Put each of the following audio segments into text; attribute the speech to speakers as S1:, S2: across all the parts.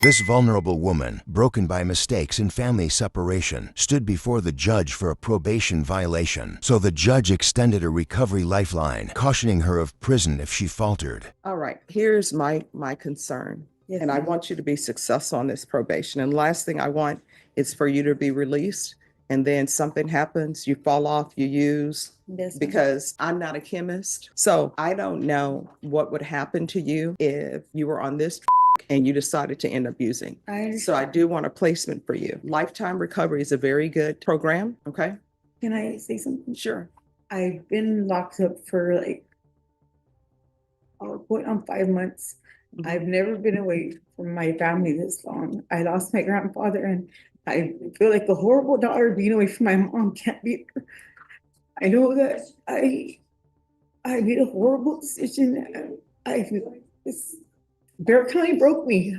S1: This vulnerable woman, broken by mistakes and family separation, stood before the judge for a probation violation. So the judge extended a recovery lifeline, cautioning her of prison if she faltered. All right, here's my concern.
S2: Yes,
S1: And I
S2: ma'am.
S1: want you to be successful on this probation. And the last thing I want is for you to be released and then something happens, you fall off, you use,
S2: Yes, ma'am.
S1: because I'm not a chemist. So I don't know what would happen to you if you were on this and you decided to end up using. So I do want a placement for you. Lifetime Recovery is a very good program. Okay.
S2: Can I say something?
S1: Sure.
S2: I've been locked up for like, going on 5 months.
S1: Mhm.
S2: I've never been away from my family this long. I lost my grandfather and I feel like a horrible daughter being away from my mom can't be. I know that I made a horrible decision. I feel like this Bear County broke me.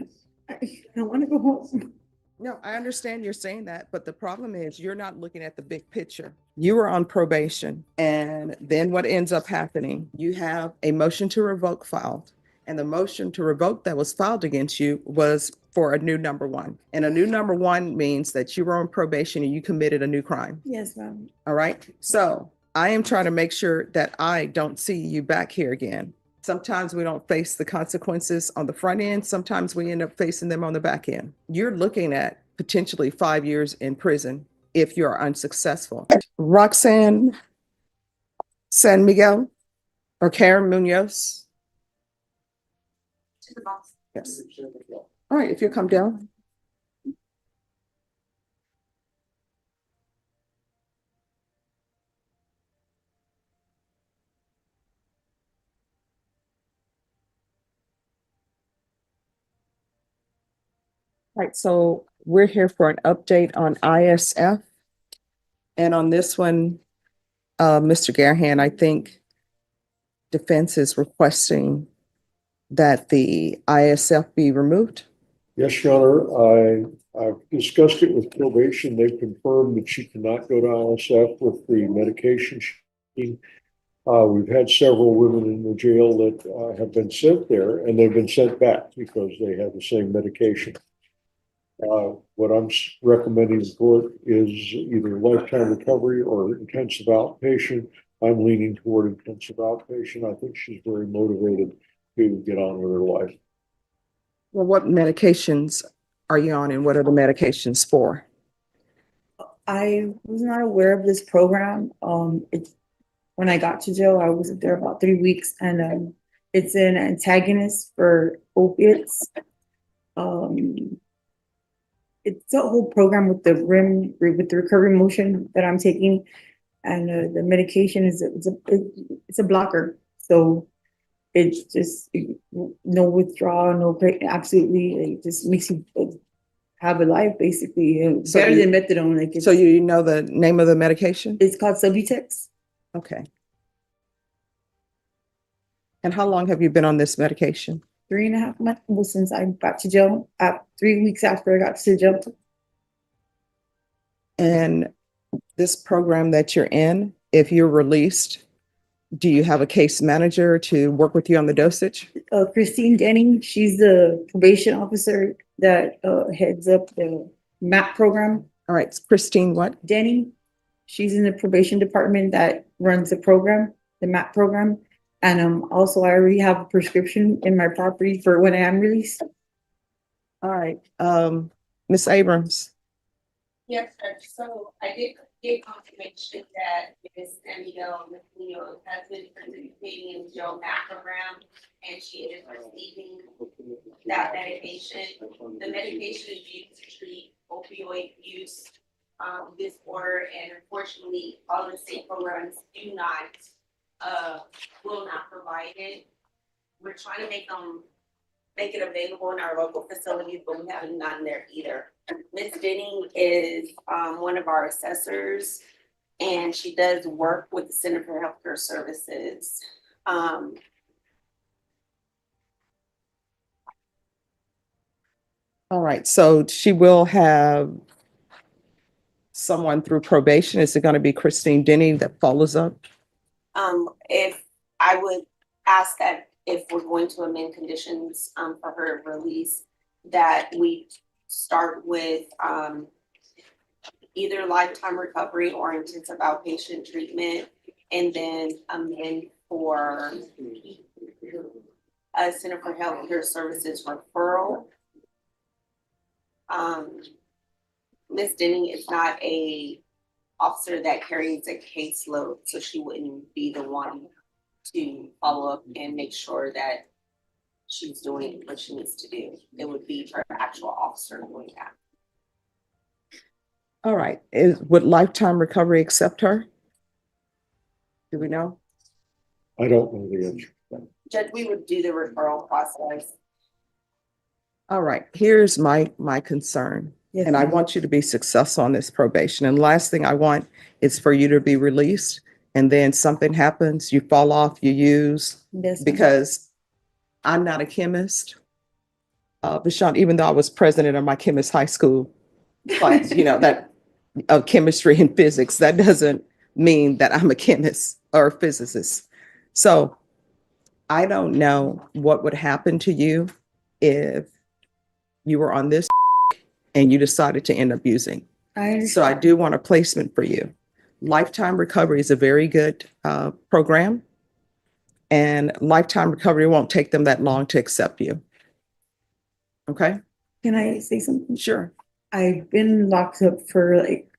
S2: I want to go home.
S1: No, I understand you're saying that, but the problem is you're not looking at the big picture. You were on probation, and then what ends up happening? You have a motion to revoke filed, and the motion to revoke that was filed against you was for a new number one. And a new number one means that you were on probation and you committed a new crime.
S2: Yes, ma'am.
S1: All right. So I am trying to make sure that I don't see you back here again. Sometimes we don't face the consequences on the front end. Sometimes we end up facing them on the back end. You're looking at potentially 5 years in prison if you're unsuccessful. Roxanne San Miguel or Karen Munoz? Yes. All right, if you come down. Right, so we're here for an update on ISF. And on this one, Mr. Garahan, I think defense is requesting that the ISF be removed.
S3: Yes, Your Honor, I've discussed it with probation. They've confirmed that she cannot go to ISF with the medication. We've had several women in the jail that have been sent there and they've been sent back because they have the same medication. What I'm recommending the court is either lifetime recovery or intensive outpatient. I'm leaning toward intensive outpatient. I think she's very motivated to get on with her life.
S1: Well, what medications are you on and what are the medications for?
S2: I was not aware of this program. When I got to jail, I was there about 3 weeks, and it's an antagonist for opiates. It's a whole program with the recovery motion that I'm taking, and the medication it's a blocker. So it's just no withdrawal, no break. Absolutely, it just makes you have a life basically.
S1: So
S2: Better
S1: you-
S2: than methadone. Like
S1: So you know the name of the medication?
S2: it's called Subutex.
S1: Okay. And how long have you been on this medication?
S2: 3.5 months since I got to jail. 3 weeks after I got to jail.
S1: And this program that you're in, if you're released, do you have a case manager to work with you on the dosage?
S2: Christine Denning, she's the probation officer that heads up the MAP program.
S1: All right, Christine, what?
S2: Denning, she's in the probation department that runs the program, the MAP program. And also I already have a prescription in my property for when I am released.
S1: All right, Ms. Abrams.
S4: Yes, sir. So I did get confirmation that Ms. Samuel has been participating in the Joe MAP program and she is receiving that medication. The medication is used to treat opioid use disorder, and unfortunately, all the state programs do not will not provide it. We're trying to make it available in our local facilities, but we haven't gotten there either. Ms. Denning is one of our assessors, and she does work with the Center for Healthcare Services.
S1: All right, so she will have someone through probation. Is it going to be Christine Denny that follows up?
S4: If I would ask that if we're going to amend conditions for her release, that we start with, either lifetime recovery or intensive outpatient treatment, and then amend for a Center for Healthcare Services referral. Ms. Denning is not a officer that carries a caseload, so she wouldn't be the one to follow up and make sure that she's doing what she needs to do. It would be her actual officer doing that.
S1: All right. Would Lifetime Recovery accept her? Do we know?
S3: I don't know the answer.
S4: Judge, we would do the referral process.
S1: All right. Here's my concern.
S2: Yes,
S1: And I
S2: ma'am.
S1: want you to be successful on this probation. And the last thing I want is for you to be released and then something happens, you fall off, you use,
S2: Yes, ma'am.
S1: because I'm not a chemist. Bashan, even though I was president of my chemist high school class, that of chemistry and physics, that doesn't mean that I'm a chemist or a physicist. So I don't know what would happen to you if you were on this and you decided to end up using. So I do want a placement for you. Lifetime Recovery is a very good program, and Lifetime Recovery won't take them that long to accept you. Okay,
S2: Can I say something?
S1: sure.
S2: I've been locked up for like,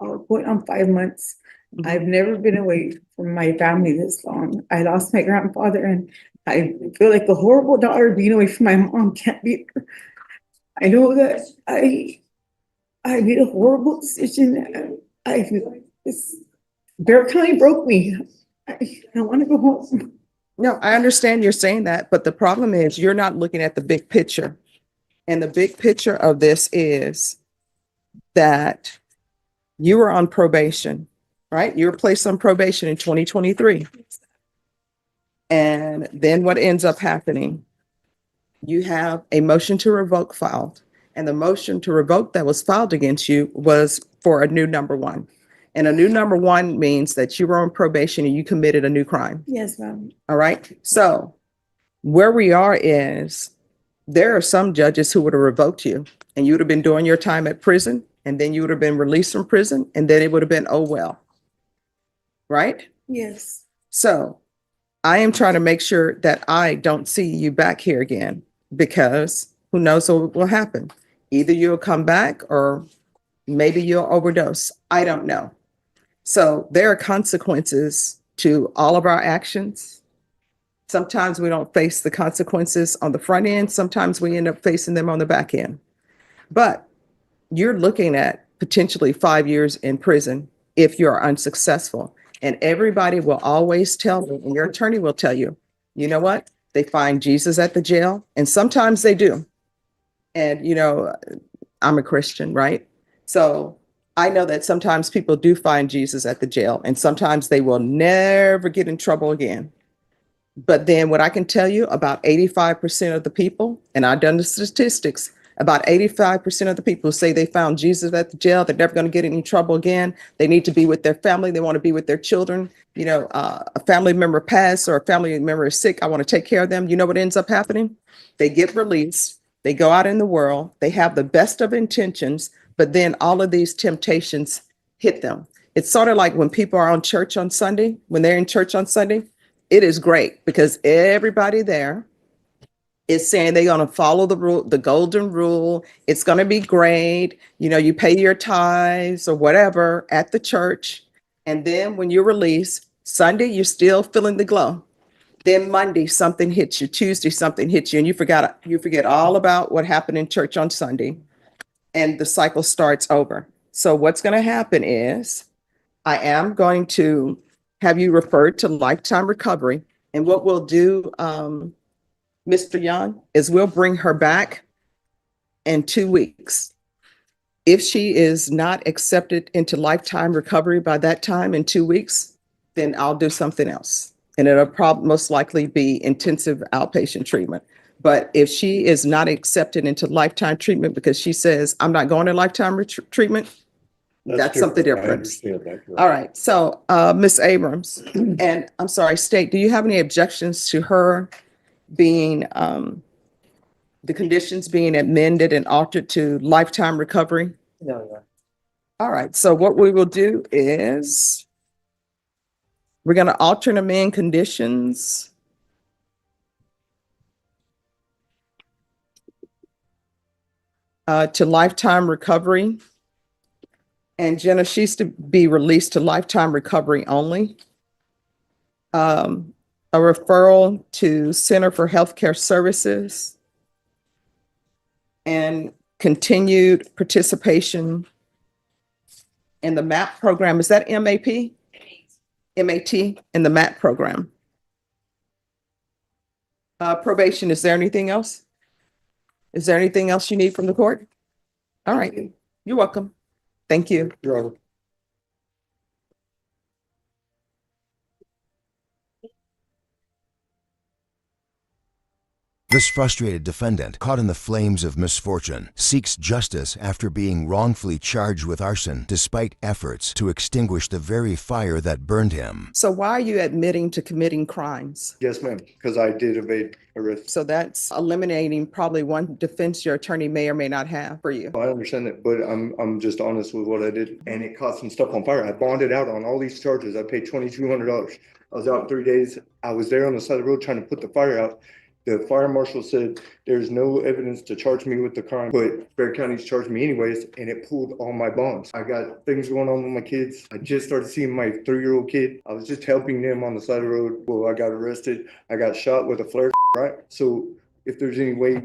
S2: going on 5 months.
S1: Mhm.
S2: I've never been away from my family this long. I lost my grandfather and I feel like a horrible daughter being away from my mom. Can't be. I know that I made a horrible decision. I feel like this Bear County broke me. I want to go home.
S1: No, I understand you're saying that, but the problem is you're not looking at the big picture. And the big picture of this is that you were on probation, right? You were placed on probation in 2023. And then what ends up happening? You have a motion to revoke filed. And the motion to revoke that was filed against you was for a new number one. And a new number one means that you were on probation and you committed a new crime.
S2: Yes, ma'am.
S1: All right. So where we are is there are some judges who would have revoked you and you would have been doing your time at prison, and then you would have been released from prison, and then it would have been, oh, well. Right.
S2: Yes.
S1: So I am trying to make sure that I don't see you back here again, because who knows what will happen. Either you'll come back or maybe you'll overdose. I don't know. So there are consequences to all of our actions. Sometimes we don't face the consequences on the front end. Sometimes we end up facing them on the back end. But you're looking at potentially 5 years in prison if you're unsuccessful. And everybody will always tell me, and your attorney will tell you, you know what? They find Jesus at the jail, and sometimes they do. And, I'm a Christian, right? So I know that sometimes people do find Jesus at the jail, and sometimes they will never get in trouble again. But then what I can tell you, about 85% of the people, and I've done the statistics, about 85% of the people say they found Jesus at the jail. They're never going to get in any trouble again. They need to be with their family. They want to be with their children. A family member passed or a family member is sick. I want to take care of them. You know what ends up happening? They get released. They go out in the world. They have the best of intentions, but then all of these temptations hit them. It's sort of like when people are on church on Sunday, when they're in church on Sunday, it is great because everybody there is saying they're going to follow the rule, the golden rule. It's going to be great. You pay your tithes or whatever at the church. And then when you're released, Sunday, you're still feeling the glow. Then Monday, something hits you. Tuesday, something hits you. And you forget all about what happened in church on Sunday. And the cycle starts over. So what's going to happen is I am going to have you referred to Lifetime Recovery. And what we'll do, Mr. Young, is we'll bring her back in 2 weeks. If she is not accepted into Lifetime Recovery by that time in 2 weeks, then I'll do something else. And it'll most likely be intensive outpatient treatment. But if she is not accepted into lifetime treatment because she says, I'm not going to lifetime treatment, that's something
S3: I
S1: different.
S3: understand that.
S1: All right. So, Ms. Abrams, and I'm sorry, State, do you have any objections to her being The conditions being amended and altered to lifetime recovery?
S5: No, Your Honor.
S1: All right, so what we will do is we're going to alter and amend conditions. To lifetime recovery. And Jenna, she's to be released to lifetime recovery only. A referral to Center for Healthcare Services. And continued participation in the MAP program. Is that MAP? MAT in the MAP program. Probation, is there anything else? Is there anything else you need from the court? All right, you're welcome. Thank you.
S3: Your Honor.
S6: This frustrated defendant, caught in the flames of misfortune, seeks justice after being wrongfully charged with arson despite efforts to extinguish the very fire that burned him.
S1: So why are you admitting to committing crimes?
S7: Yes, ma'am, because I did evade arrest.
S1: So that's eliminating probably one defense your attorney may or may not have for you.
S7: I understand that, but I'm just honest with what I did, and it caught some stuff on fire. I bonded out on all these charges. I paid $2,200. I was out 3 days. I was there on the side of the road trying to put the fire out. The fire marshal said there's no evidence to charge me with the crime, but Bear County's charged me anyways, and it pulled all my bonds. I got things going on with my kids. I just started seeing my 3-year-old kid. I was just helping them on the side of the road. Well, I got arrested. I got shot with a flare, right? So if there's any way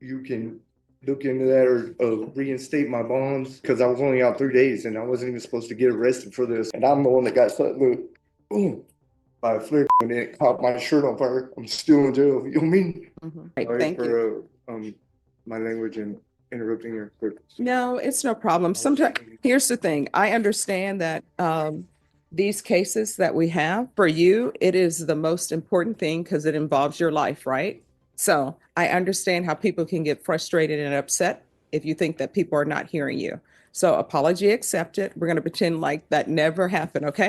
S7: you can look into that or reinstate my bonds, because I was only out 3 days and I wasn't even supposed to get arrested for this. And I'm the one that got shot, look, boom, by a flare, and it caught my shirt on fire. I'm still in jail. You know what I mean?
S1: Right,
S7: Sorry
S1: thank you.
S7: for my language and interrupting your court.
S1: No, it's no problem. Sometimes, here's the thing. I understand that these cases that we have, for you, it is the most important thing because it involves your life, right? So I understand how people can get frustrated and upset if you think that people are not hearing you. So apology accepted. We're going to pretend like that never happened, okay?